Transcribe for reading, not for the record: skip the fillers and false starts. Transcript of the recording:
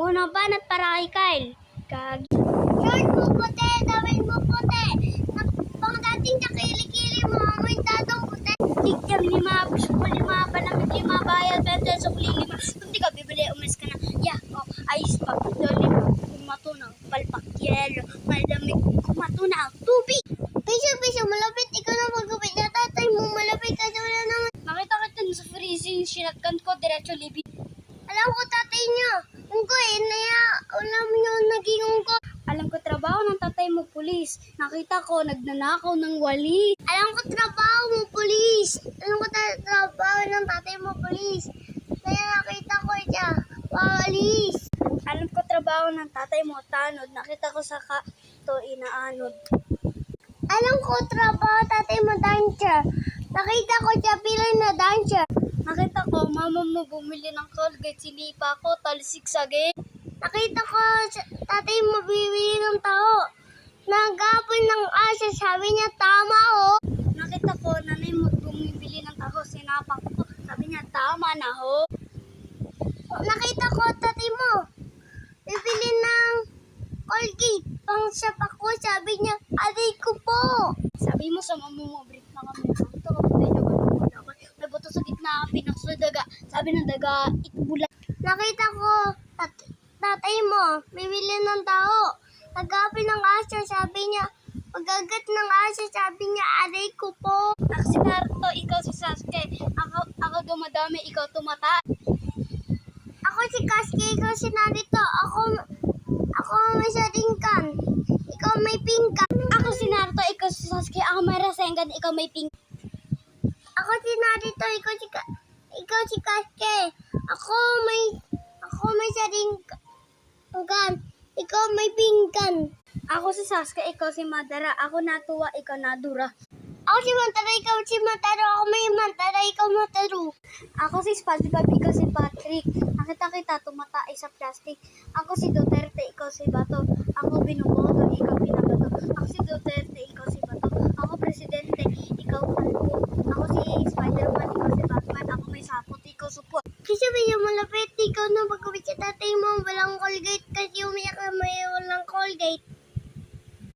Una banat para kay Kyle. Short mo puti, damit mo puti. Pang dating niya kilikili mo, may tatong puti. Tigyan lima, gusto ko lima, palamit lima, bayad, 20 sukli lima. Kung di ka bibili, umas ka na. Yeah, ayos pa. Lima, kumatunaw, palpak, yelo, malamig, kumatunaw, tubig. Piso, malapit, ikaw na magupit na tatay mo, malapit ka wala naman. Nakita kita sa freezing, sinatkan ko, diretso libid. Alam ko tatay niya. Ungko alam niyo naging ungko. Alam ko trabaho ng tatay mo, pulis. Nakita ko, nagnanakaw ng walis. Alam ko trabaho mo, pulis. Alam ko trabaho ng tatay mo, pulis. Kaya nakita ko siya, walis. Alam ko trabaho ng tatay mo, tanod. Nakita ko sa to inaanod. Alam ko trabaho tatay mo, dancer. Nakita ko siya pilay na dancer. Nakita ko, mama mo bumili ng Colgate, sinipa ko, talsik sa gate. Nakita ko, tatay mo bibili ng tao. Nagapon ng asa, sabi niya, tama ho. Nakita ko, nanay mo bumibili ng tao, sinapak ko, sabi niya, tama na ho. Nakita ko, tatay mo, bibili ng Colgate, pang sapak ko, sabi niya, aday ko po. Sabi mo sa mama mo, break na kami. Ito ka po tayo, may buto sa gitna, pinakso daga. Sabi ng daga, ikbulan. Nakita ko, tatay mo, bibili ng tao. Nagapin ng aso, sabi niya, pagagat ng aso, sabi niya, aray ko po. Ako si Naruto, ikaw si Sasuke. Ako dumadami, ikaw tumata. Ako si Sasuke, ikaw si Naruto. Ako may saringkan. Ikaw may pingkan. Ako si Naruto, ikaw si Sasuke. Ako may Rasengan, ikaw may pingkan. Ako si Naruto, ikaw si Sasuke. Ako may saringkan. Ikaw may pingkan. Ako si Sasuke, ikaw si Madara. Ako natuwa, ikaw nadura. Ako si Mantara, ikaw si Mantaro. Ako may Mantara, ikaw Mataru. Ako si SpongeBob, ikaw si Patrick. Nakita kita tumatay sa plastic. Ako si Duterte, ikaw si Bato. Ako binuboto, ikaw binabato. Ako si Duterte, ikaw si Bato. Ako presidente, ikaw kalbo. Ako si Spider-Man, ikaw si Batman. Ako may sapot, ikaw supot. Kasi may malapit, ikaw na magkabit sa tatay mo, walang Colgate.